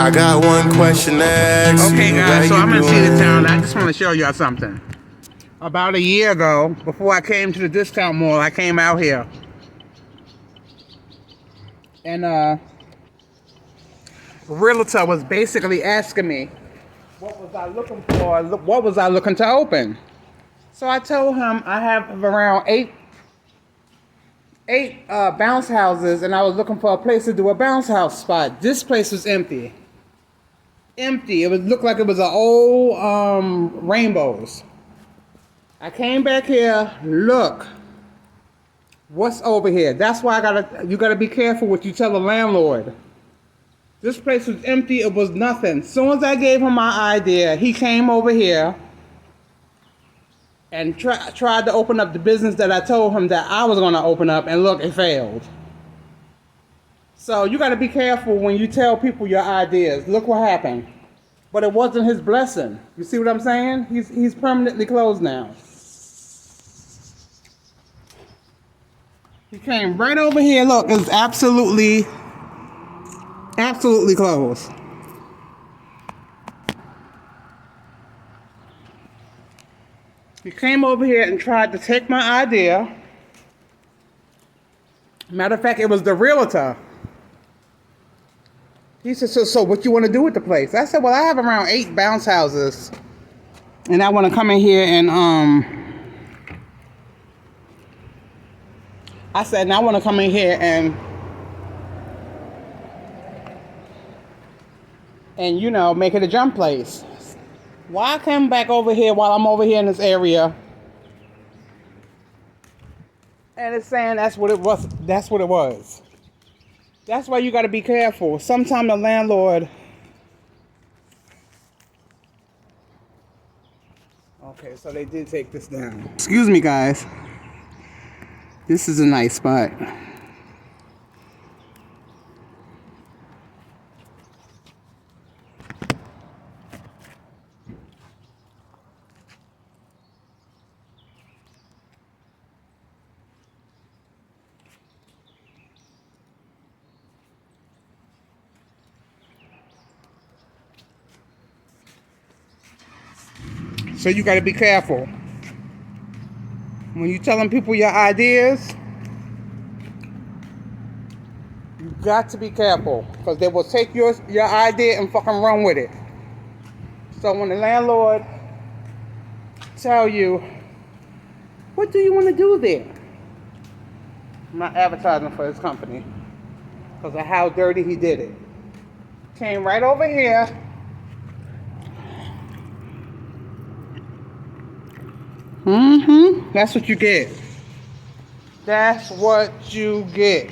I got one question to ask Okay, you. guys, so How I'm you in Cedar doing? Town. I just want to show y'all something. About a year ago, before I came to the discount mall, I came out here. And realtor was basically asking me what was I looking for, what was I looking to open. So I told him I have around eight bounce houses, and I was looking for a place to do a bounce house spot. This place was empty. Empty. It would look like it was an old Rainbows. I came back here. Look, what's over here? That's why you gotta be careful what you tell the landlord. This place was empty. It was nothing. As soon as I gave him my idea, he came over here and tried to open up the business that I told him that I was gonna open up, and look, it failed. So you gotta be careful when you tell people your ideas. Look what happened. But it wasn't his blessing. You see what I'm saying? He's permanently closed now. He came right over here. Look, it's absolutely closed. He came over here and tried to take my idea. Matter of fact, it was the realtor. He said, so what you want to do with the place? I said, well, I have around 8 bounce houses. And I want to come in here and, I said, and I want to come in here and you know, make it a jump place. Why come back over here while I'm over here in this area? And it's saying that's what it was. That's what it was. That's why you got to be careful. Sometimes the landlord. Okay, so they did take this down. Excuse me, guys. This is a nice spot. So you got to be careful. When you're telling people your ideas, you got to be careful. Because they will take your idea and fucking run with it. So when the landlord tell you, what do you want to do there? I'm not advertising for his company. Because of how dirty he did it. Came right over here. That's what you get. That's what you get.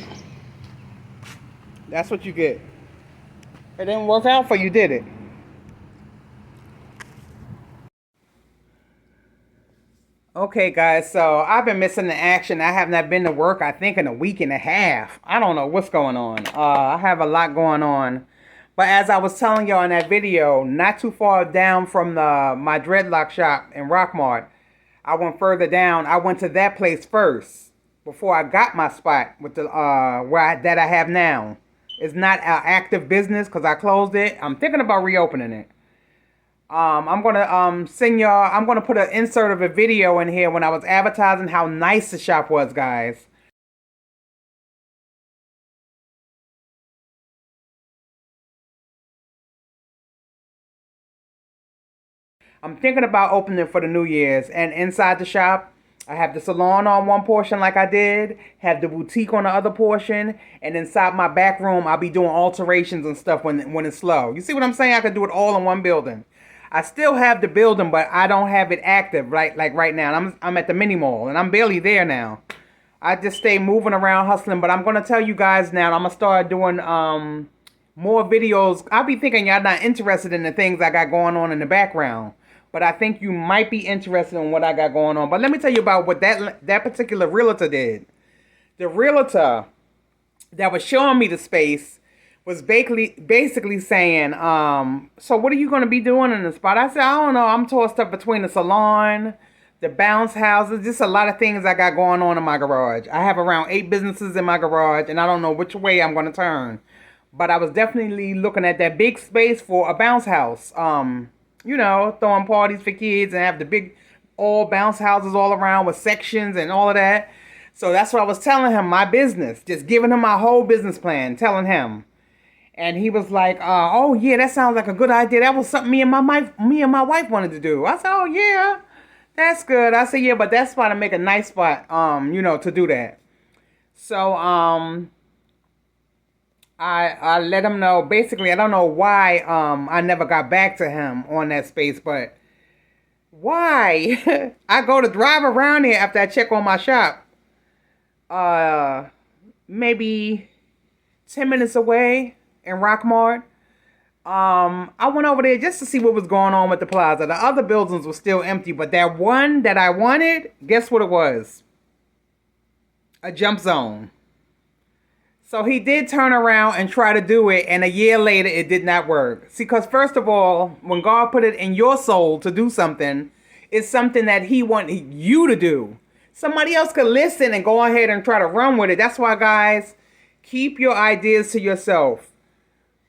That's what you get. It didn't work out for you, did it? Okay, guys, so I've been missing the action. I have not been to work, I think, in a week and a half. I don't know what's going on. I have a lot going on. But as I was telling y'all in that video, not too far down from my dreadlock shop in Rockmart, I went further down. I went to that place first before I got my spot with the that I have now. It's not an active business because I closed it. I'm thinking about reopening it. I'm gonna send y'all. I'm gonna put an insert of a video in here when I was advertising how nice the shop was, guys. I'm thinking about opening for the New Year's, and inside the shop, I have the salon on one portion like I did, have the boutique on the other portion, and inside my back room, I'll be doing alterations and stuff when it's slow. You see what I'm saying? I could do it all in one building. I still have the building, but I don't have it active like right now. I'm at the mini mall, and I'm barely there now. I just stay moving around, hustling, but I'm gonna tell you guys now. I'm gonna start doing more videos. I'll be thinking y'all not interested in the things I got going on in the background. But I think you might be interested in what I got going on. But let me tell you about what that particular realtor did. The realtor that was showing me the space was basically saying, so what are you going to be doing in the spot? I said, I don't know. I'm tossed up between the salon, the bounce houses, just a lot of things I got going on in my garage. I have around 8 businesses in my garage, and I don't know which way I'm going to turn. But I was definitely looking at that big space for a bounce house. Throwing parties for kids and have the big all bounce houses all around with sections and all of that. So that's what I was telling him, my business, just giving him my whole business plan, telling him. And he was like, "Oh yeah, that sounds like a good idea. That was something me and my wife wanted to do." I said, "Oh yeah, that's good." I said, "Yeah, but that spot to make a nice spot, to do that." So I let him know. Basically, I don't know why I never got back to him on that space, but why? I go to drive around here after I check on my shop. Maybe 10 minutes away in Rockmart. I went over there just to see what was going on with the plaza. The other buildings were still empty, but that one that I wanted, guess what it was? A jump zone. So he did turn around and try to do it, and a year later it did not work. See, because first of all, when God put it in your soul to do something, it's something that he wanted you to do. Somebody else could listen and go ahead and try to run with it. That's why, guys, keep your ideas to yourself.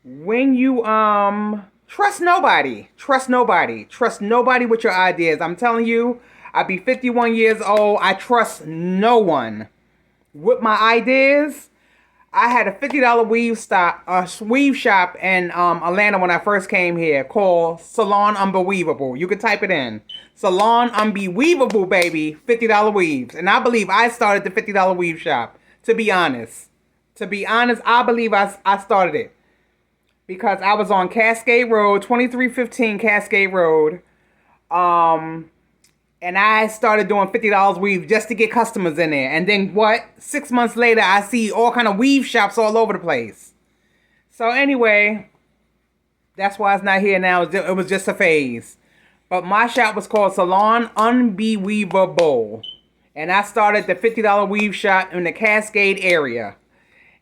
When you trust nobody with your ideas. I'm telling you, I'll be 51 years old. I trust no one with my ideas. I had a $50 weave shop in Atlanta when I first came here called Salon Unbelievable. You can type it in. Salon Unbelievable, baby. $50 weaves. And I believe I started the $50 weave shop, to be honest. I believe I started it. Because I was on Cascade Road, 2315 Cascade Road. And I started doing $50 weave just to get customers in there. And then 6 months later, I see all kind of weave shops all over the place. So anyway, that's why it's not here now. It was just a phase. But my shop was called Salon Unbelievable. And I started the $50 weave shop in the Cascade area.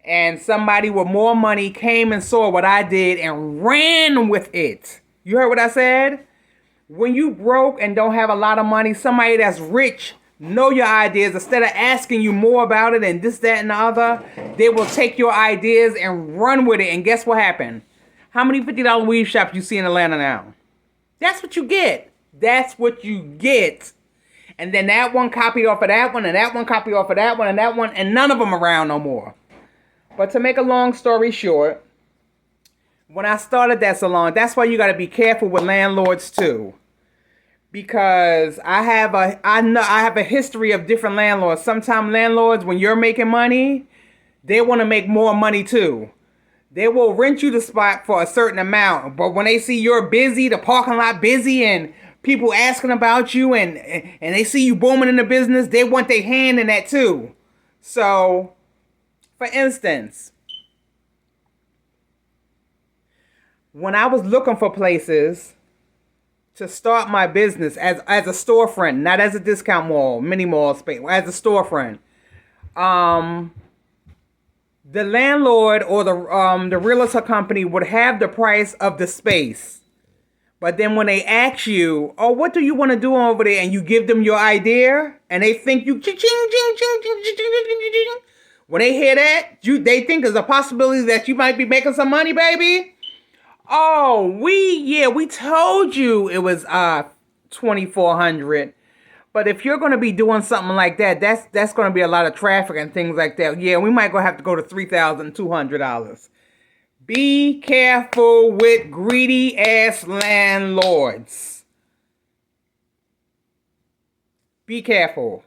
And somebody with more money came and saw what I did and ran with it. You heard what I said? When you broke and don't have a lot of money, somebody that's rich know your ideas. Instead of asking you more about it and this, that, and the other, they will take your ideas and run with it. And guess what happened? How many $50 weave shops you see in Atlanta now? That's what you get. And then that one copied off of that one, and that one copied off of that one, and that one, and none of them around no more. But to make a long story short, when I started that salon, that's why you got to be careful with landlords too. Because I have a history of different landlords. Sometimes landlords, when you're making money, they want to make more money too. They will rent you the spot for a certain amount, but when they see you're busy, the parking lot busy, and people asking about you, and they see you booming in the business, they want their hand in that too. So, for instance, when I was looking for places to start my business as a storefront, not as a discount mall, mini mall space, as a storefront, the landlord or the realtor company would have the price of the space. But then when they ask you, "Oh, what do you want to do over there?" and you give them your idea, and they think you ching, ching, ching, ching, ching, ching, ching, ching. When they hear that, they think there's a possibility that you might be making some money, baby. Oh, we told you it was $2,400. But if you're going to be doing something like that, that's going to be a lot of traffic and things like that. Yeah, we might have to go to $3,200. Be careful with greedy ass landlords. Be careful.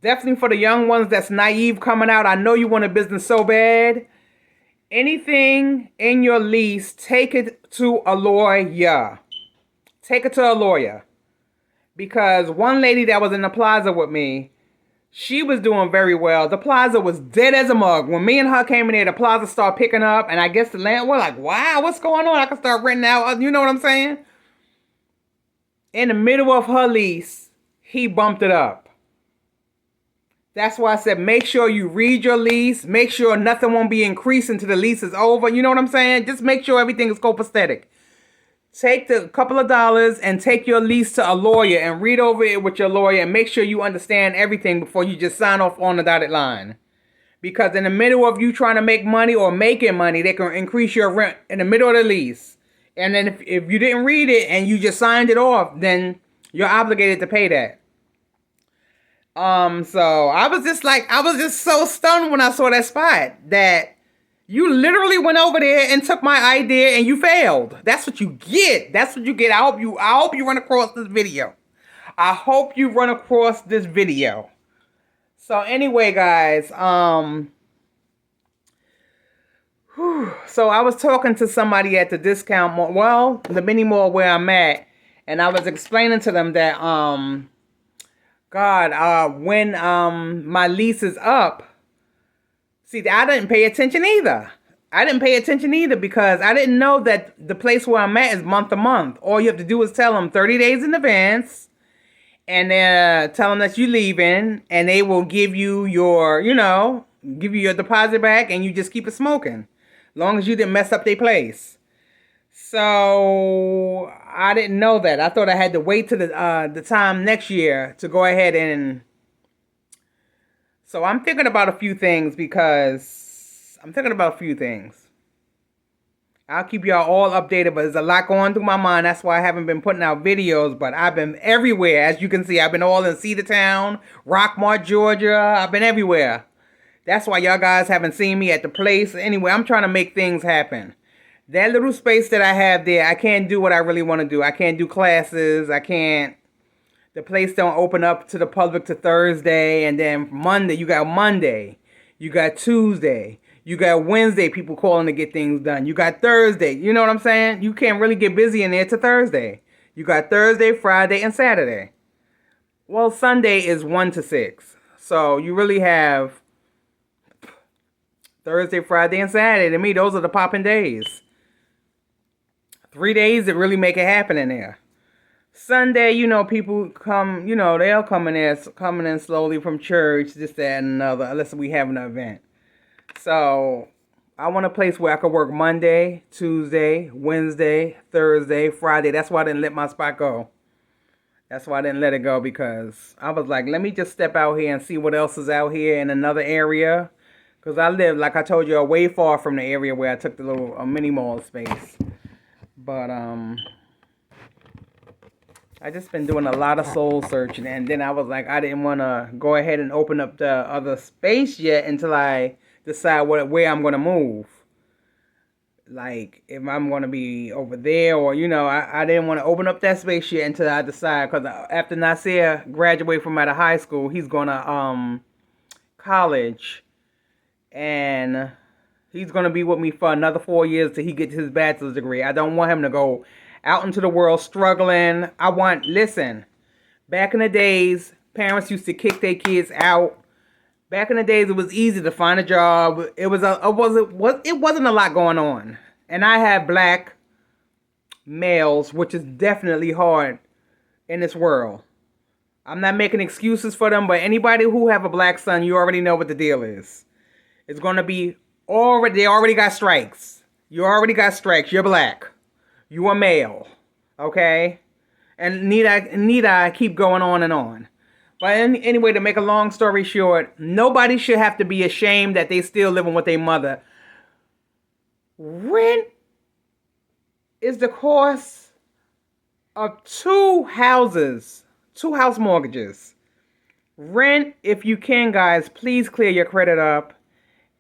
Definitely for the young ones that's naive coming out. I know you want a business so bad. Anything in your lease, take it to a lawyer. Take it to a lawyer. Because one lady that was in the plaza with me, she was doing very well. The plaza was dead as a mug. When me and her came in there, the plaza started picking up. And I guess the landlord like, wow, what's going on? I can start renting out. You know what I'm saying? In the middle of her lease, he bumped it up. That's why I said, make sure you read your lease. Make sure nothing won't be increased until the lease is over. You know what I'm saying? Just make sure everything is copacetic. Take the couple of dollars and take your lease to a lawyer and read over it with your lawyer and make sure you understand everything before you just sign off on the dotted line. Because in the middle of you trying to make money or making money, they can increase your rent in the middle of the lease. And then if you didn't read it and you just signed it off, then you're obligated to pay that. So I was just so stunned when I saw that spot that you literally went over there and took my idea and you failed. That's what you get. That's what you get. I hope you run across this video. I hope you run across this video. So anyway, guys, so I was talking to somebody at the discount mall, well, the mini mall where I'm at, and I was explaining to them that, when my lease is up, see, I didn't pay attention either. I didn't pay attention either because I didn't know that the place where I'm at is month to month. All you have to do is tell them 30 days in advance and then tell them that you're leaving and they will give you your, give you your deposit back and you just keep it smoking. As long as you didn't mess up their place. So I didn't know that. I thought I had to wait to the time next year to go ahead and. So I'm thinking about a few things I'll keep y'all all updated, but there's a lot going through my mind. That's why I haven't been putting out videos, but I've been everywhere. As you can see, I've been all in Cedartown, Rockmart, Georgia. I've been everywhere. That's why y'all guys haven't seen me at the place. Anyway, I'm trying to make things happen. That little space that I have there, I can't do what I really want to do. I can't do classes. The place don't open up to the public to Thursday. And then Monday, you got Tuesday, you got Wednesday, people calling to get things done. You got Thursday, you know what I'm saying? You can't really get busy in there to Thursday. You got Thursday, Friday, and Saturday. Well, Sunday is 1 to 6. So you really have Thursday, Friday, and Saturday. To me, those are the popping days. 3 days that really make it happen in there. Sunday, people come, they'll come in slowly from church, this, that, and another, unless we have an event. So I want a place where I could work Monday, Tuesday, Wednesday, Thursday, Friday. That's why I didn't let my spot go. That's why I didn't let it go, because I was like, let me just step out here and see what else is out here in another area. Because I live, like I told you, way far from the area where I took the little mini mall space. But, I just been doing a lot of soul searching. And then I was like, I didn't want to go ahead and open up the other space yet until I decide where I'm going to move. Like, if I'm going to be over there or, I didn't want to open up that space yet until I decide. Because after Nasir graduates from out of high school, he's going to college. And he's going to be with me for another 4 years till he gets his bachelor's degree. I don't want him to go out into the world struggling. Listen, back in the days, parents used to kick their kids out. Back in the days, it was easy to find a job. It wasn't a lot going on. And I have black males, which is definitely hard in this world. I'm not making excuses for them, but anybody who have a black son, you already know what the deal is. It's going to be they already got strikes. You already got strikes. You're black. You are male. Okay? And need I keep going on and on. But anyway, to make a long story short, nobody should have to be ashamed that they still living with their mother. Rent is the cost of two house mortgages. Rent, if you can, guys, please clear your credit up.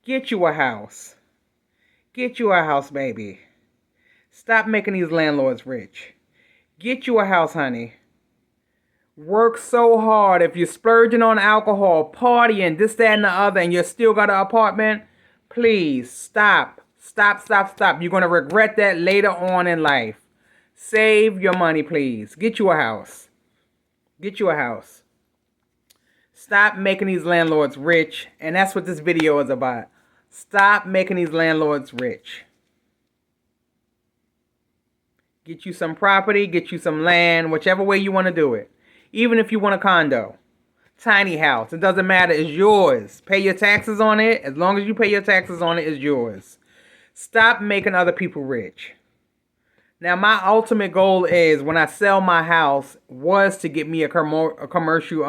Get you a house. Get you a house, baby. Stop making these landlords rich. Get you a house, honey. Work so hard. If you're splurging on alcohol, partying, this, that, and the other, and you still got an apartment, please stop. Stop. You're going to regret that later on in life. Save your money, please. Get you a house. Get you a house. Stop making these landlords rich. And that's what this video is about. Stop making these landlords rich. Get you some property, get you some land, whichever way you want to do it. Even if you want a condo, tiny house, it doesn't matter, it's yours. Pay your taxes on it. As long as you pay your taxes on it, it's yours. Stop making other people rich. Now, my ultimate goal is, when I sell my house, was to get me a commercial,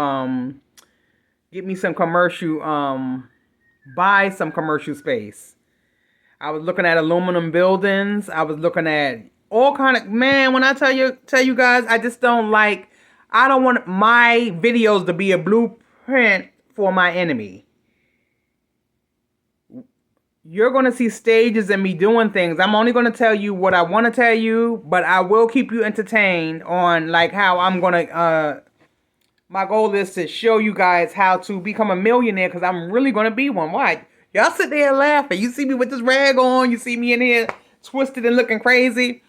get me some commercial buy some commercial space. I was looking at aluminum buildings. I was looking at all kind of, man, when I tell you guys, I just don't like, I don't want my videos to be a blueprint for my enemy. You're going to see stages and me doing things. I'm only going to tell you what I want to tell you, but I will keep you entertained on like how I'm going to, my goal is to show you guys how to become a millionaire, because I'm really going to be one. Why? Y'all sit there laughing. You see me with this rag on. You see me in here twisted and looking crazy.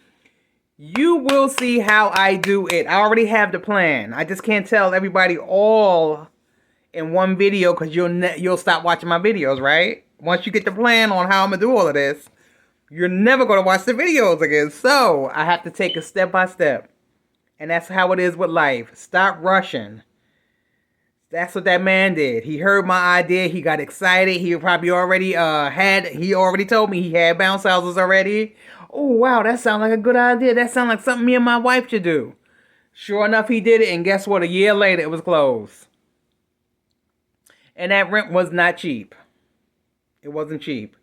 You will see how I do it. I already have the plan. I just can't tell everybody all in one video, because you'll stop watching my videos, right? Once you get the plan on how I'm going to do all of this, you're never going to watch the videos again. So I have to take it step by step. And that's how it is with life. Stop rushing. That's what that man did. He heard my idea. He got excited. He probably already he already told me he had bounce houses already. Oh, wow, that sounds like a good idea. That sounds like something me and my wife should do. Sure enough, he did it. And guess what? A year later, it was closed. And that rent was not cheap. It wasn't cheap.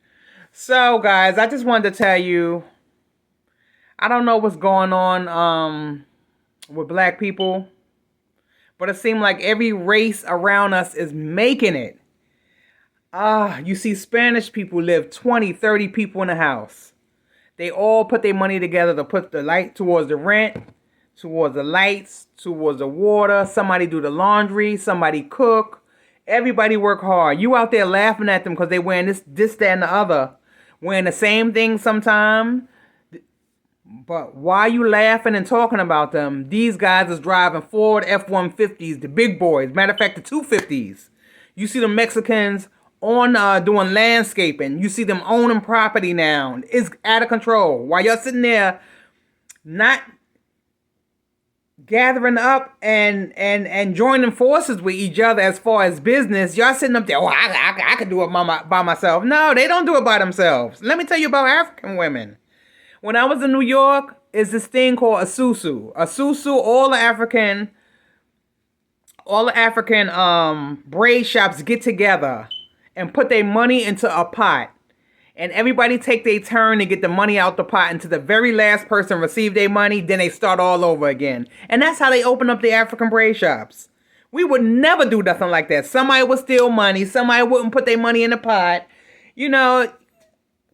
So, guys, I just wanted to tell you, I don't know what's going on with black people, but it seems like every race around us is making it. You see Spanish people live 20, 30 people in a house. They all put their money together to put the light towards the rent, towards the lights, towards the water. Somebody do the laundry, somebody cook. Everybody work hard. You out there laughing at them because they wearing this, that, and the other. Wearing the same thing sometime. But why you laughing and talking about them? These guys is driving Ford F-150s, the big boys. Matter of fact, the 250s. You see the Mexicans on doing landscaping. You see them owning property now. It's out of control. While y'all sitting there not gathering up and joining forces with each other as far as business, y'all sitting up there, oh, I could do it by myself. No, they don't do it by themselves. Let me tell you about African women. When I was in New York, is this thing called a susu. A susu, all the African braid shops get together and put their money into a pot. And everybody take their turn to get the money out the pot until the very last person receive their money. Then they start all over again. And that's how they open up the African braid shops. We would never do nothing like that. Somebody would steal money. Somebody wouldn't put their money in the pot. You know,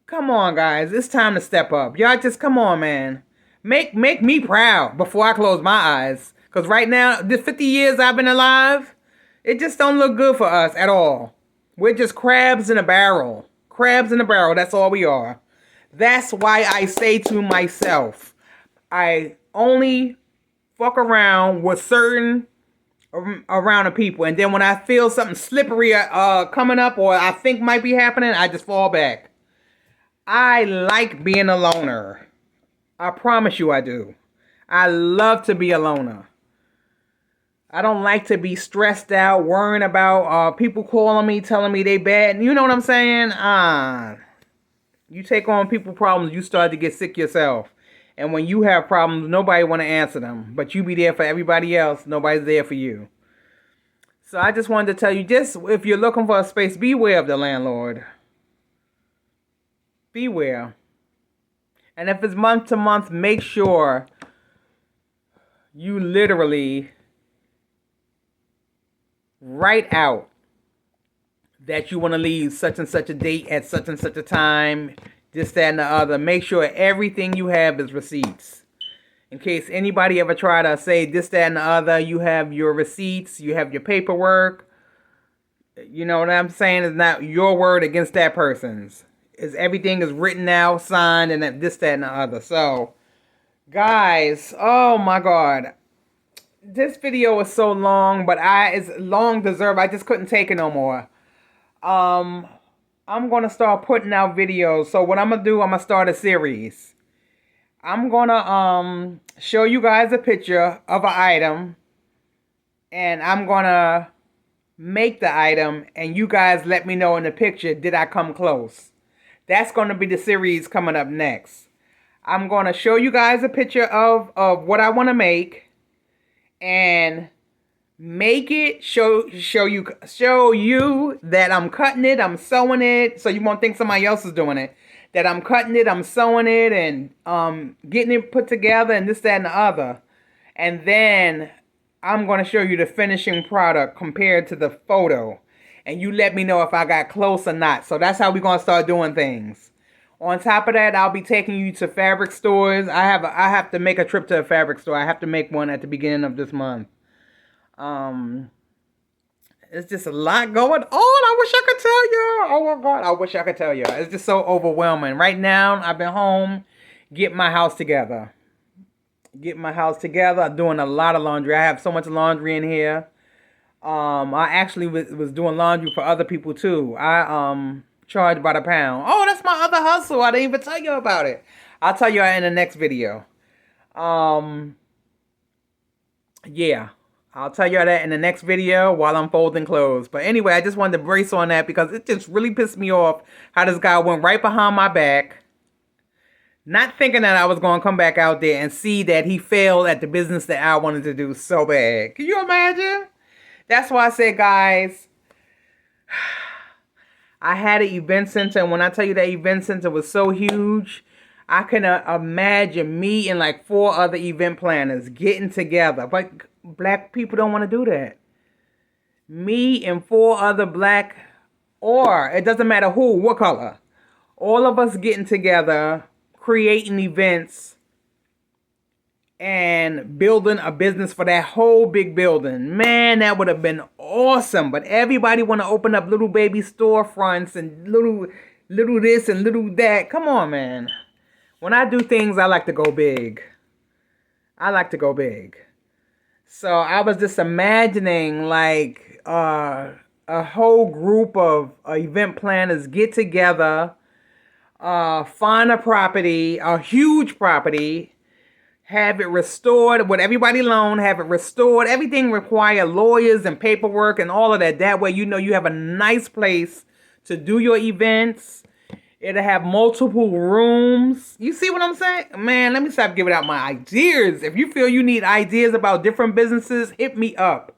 come on, guys. It's time to step up. Y'all just come on, man. Make me proud before I close my eyes. Because right now, the 50 years I've been alive, it just don't look good for us at all. We're just crabs in a barrel. Crabs in a barrel, that's all we are. That's why I say to myself, I only fuck around with certain around of people. And then when I feel something slippery coming up or I think might be happening, I just fall back. I like being a loner. I promise you I do. I love to be a loner. I don't like to be stressed out, worrying about people calling me, telling me they bad. You know what I'm saying? You take on people problems, you start to get sick yourself. And when you have problems, nobody want to answer them. But you be there for everybody else. Nobody's there for you. So I just wanted to tell you, just if you're looking for a space, beware of the landlord. Beware. And if it's month to month, make sure you literally write out that you want to leave such and such a date at such and such a time, this, that, and the other. Make sure everything you have is receipts. In case anybody ever try to say this, that, and the other, you have your receipts, you have your paperwork. You know what I'm saying? It's not your word against that person's. Everything is written out, signed, and this, that, and the other. So, guys, oh my God. This video is so long, but it's long deserved. I just couldn't take it no more. I'm going to start putting out videos. So what I'm going to do, I'm going to start a series. I'm going to show you guys a picture of an item. And I'm going to make the item. And you guys let me know in the picture, did I come close? That's going to be the series coming up next. I'm going to show you guys a picture of what I want to make. And make it show you that I'm cutting it, I'm sewing it, so you won't think somebody else is doing it. That I'm cutting it, I'm sewing it, and getting it put together, and this, that, and the other. And then I'm going to show you the finishing product compared to the photo. And you let me know if I got close or not. So that's how we're going to start doing things. On top of that, I'll be taking you to fabric stores. I have to make a trip to a fabric store. I have to make one at the beginning of this month. It's just a lot going on. I wish I could tell you. Oh my God, I wish I could tell you. It's just so overwhelming. Right now, I've been home, getting my house together. I'm doing a lot of laundry. I have so much laundry in here. I actually was doing laundry for other people too. I charge by the pound. Oh, that's my other hustle. I didn't even tell you about it. I'll tell you in the next video. Yeah. I'll tell you that in the next video while I'm folding clothes. But anyway, I just wanted to brace on that because it just really pissed me off how this guy went right behind my back, not thinking that I was going to come back out there and see that he failed at the business that I wanted to do so bad. Can you imagine? That's why I said, guys, I had an event center, and when I tell you that event center was so huge, I can imagine me and like 4 other event planners getting together. But black people don't want to do that. Me and 4 other black, or it doesn't matter who, what color, all of us getting together, creating events, and building a business for that whole big building. Man, that would have been awesome. But everybody want to open up little baby storefronts and little this and little that. Come on, man. When I do things, I like to go big. So I was just imagining like a whole group of event planners get together, find a property, a huge property, have it restored, what everybody loaned, have it restored. Everything require lawyers and paperwork and all of that. That way you know you have a nice place to do your events. It'll have multiple rooms. You see what I'm saying? Man, let me stop giving out my ideas. If you feel you need ideas about different businesses, hit me up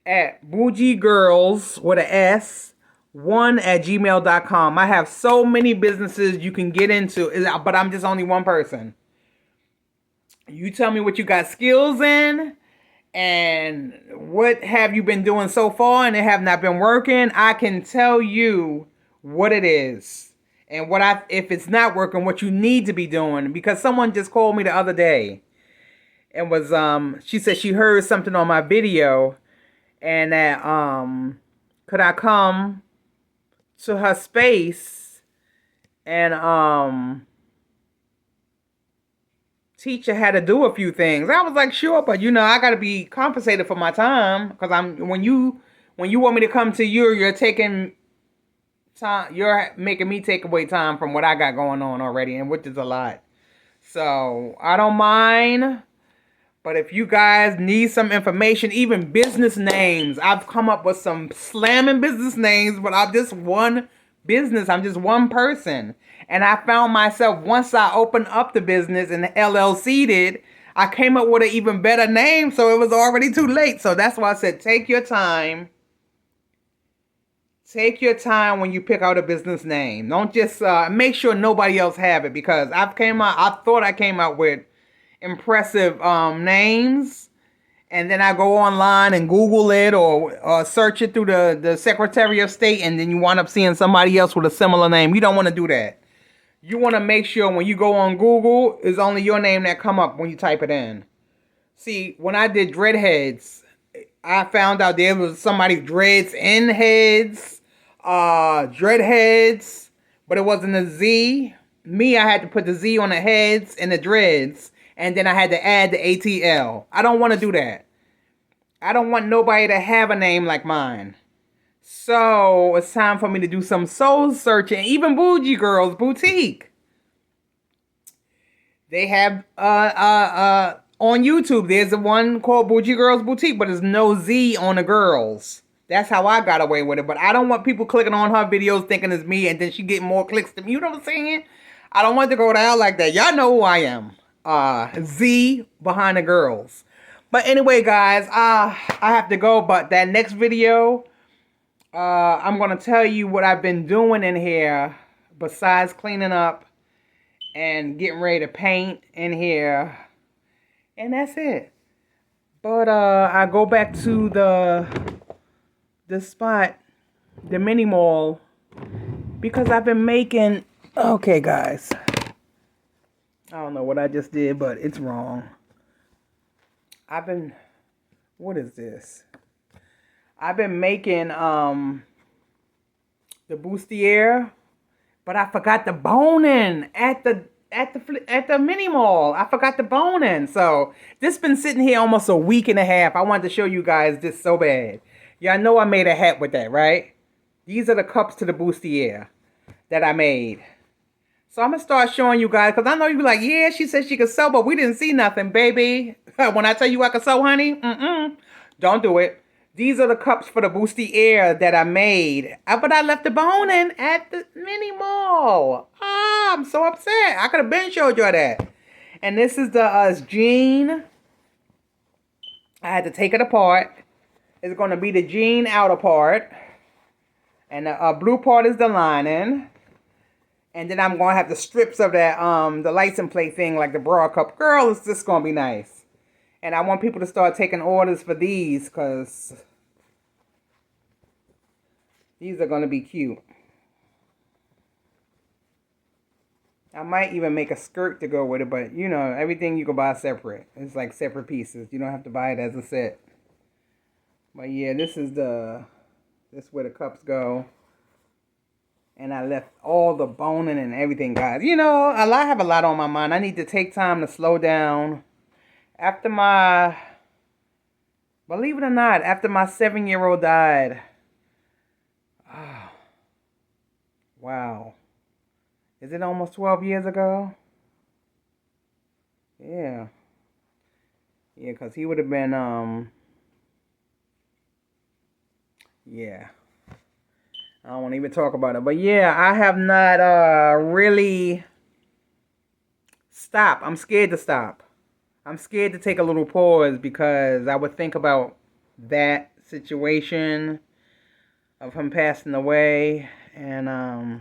at bougiegirls with an S 1@gmail.com. I have so many businesses you can get into, but I'm just only one person. You tell me what you got skills in and what have you been doing so far and it have not been working. I can tell you what it is and if it's not working, what you need to be doing. Because someone just called me the other day and was she said she heard something on my video and that could I come to her space and teach her how to do a few things. I was like, sure, but you know, I gotta be compensated for my time because when you want me to come to you, you're taking time. You're making me take away time from what I got going on already, and which is a lot. So I don't mind. But if you guys need some information, even business names, I've come up with some slamming business names, but I'm just one business. I'm just one person. And I found myself, once I opened up the business and LLC'd it, I came up with an even better name, so it was already too late. So that's why I said, take your time. Take your time when you pick out a business name. Don't just make sure nobody else have it, because I thought I came out with impressive names, and then I go online and Google it or search it through the Secretary of State, and then you wind up seeing somebody else with a similar name. You don't want to do that. You want to make sure when you go on Google, it's only your name that come up when you type it in. See, when I did Dreadheads, I found out there was somebody dreads in heads, Dreadheads, but it wasn't a Z. Me, I had to put the Z on the heads and the dreads, and then I had to add the ATL. I don't want to do that. I don't want nobody to have a name like mine. So it's time for me to do some soul searching. Even Bougie Girls Boutique. They have on YouTube, there's a one called Bougie Girls Boutique, but there's no Z on the girls. That's how I got away with it. But I don't want people clicking on her videos thinking it's me, and then she getting more clicks than me. You know what I'm saying? I don't want to go down like that. Y'all know who I am. Z behind the girls. But anyway, guys, I have to go. But that next video, I'm going to tell you what I've been doing in here besides cleaning up and getting ready to paint in here. And that's it. But I go back to the spot, the mini mall, because I've been making, okay guys, I don't know what I just did, but it's wrong. What is this? I've been making the bustier, but I forgot the boning at the mini mall. I forgot the boning. So this been sitting here almost a week and a half. I wanted to show you guys this so bad. Y'all know I made a hat with that, right? These are the cups to the bustier that I made. So I'm going to start showing you guys, because I know you be like, yeah, she said she could sew, but we didn't see nothing, baby. When I tell you I could sew, honey, don't do it. These are the cups for the bustier that I made. But I left the boning at the mini mall. I'm so upset. I could have been showed you that. And this is the jean. I had to take it apart. It's going to be the jean outer part. And the blue part is the lining. And then I'm going to have the strips of that, the license plate thing, like the bra cup. Girl, it's just going to be nice. And I want people to start taking orders for these, because these are going to be cute. I might even make a skirt to go with it, but, you know, everything you can buy separate. It's like separate pieces. You don't have to buy it as a set. But, yeah, this is where the cups go. And I left all the boning and everything, guys. You know, I have a lot on my mind. I need to take time to slow down. After believe it or not, after my 7-year-old died. Oh, wow. Is it almost 12 years ago? Yeah. Yeah, because he would have been, yeah. I don't want to even talk about it. But yeah, I have not really stopped. I'm scared to stop. I'm scared to take a little pause, because I would think about that situation of him passing away. And I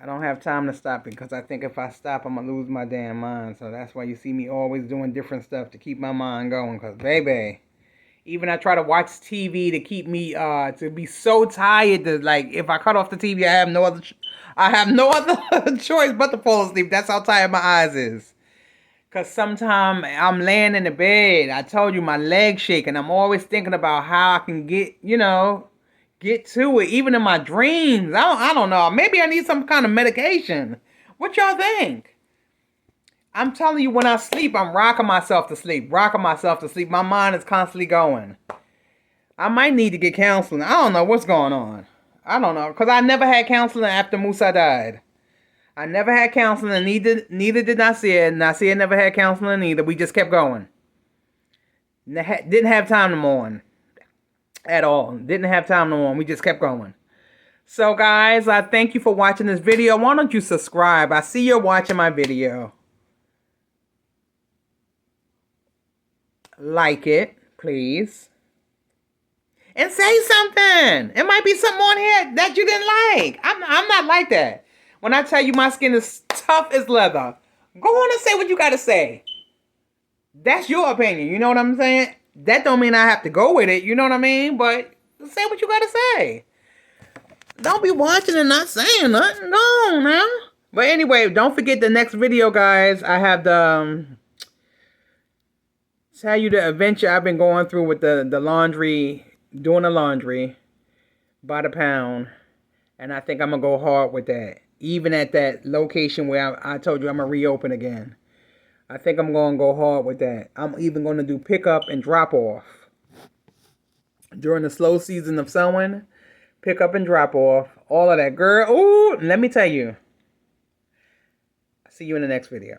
don't have time to stop, because I think if I stop, I'm going to lose my damn mind. So that's why you see me always doing different stuff to keep my mind going. Because, baby, even I try to watch TV to keep me, to be so tired that, like, if I cut off the TV, I have no other choice but to fall asleep. That's how tired my eyes is. Because sometimes I'm laying in the bed. I told you, my legs shake. And I'm always thinking about how I can get to it. Even in my dreams. I don't know. Maybe I need some kind of medication. What y'all think? I'm telling you, when I sleep, I'm rocking myself to sleep. My mind is constantly going. I might need to get counseling. I don't know what's going on. I don't know. Because I never had counseling after Musa died. I never had counseling. Neither did Nasir. Nasir never had counseling either. We just kept going. Didn't have time to mourn. At all. Didn't have time to mourn. We just kept going. So, guys, I thank you for watching this video. Why don't you subscribe? I see you're watching my video. Like it, please. And say something. It might be something on here that you didn't like. I'm not like that. When I tell you my skin is tough as leather, go on and say what you got to say. That's your opinion. You know what I'm saying? That don't mean I have to go with it. You know what I mean? But say what you got to say. Don't be watching and not saying nothing. No, now. But anyway, don't forget the next video, guys. I have the... tell you the adventure I've been going through with the laundry, doing the laundry by the pound. And I think I'm going to go hard with that. Even at that location where I told you I'm going to reopen again. I think I'm going to go hard with that. I'm even going to do pick up and drop off. During the slow season of sewing, pick up and drop off. All of that. Girl, ooh, let me tell you. See you in the next video.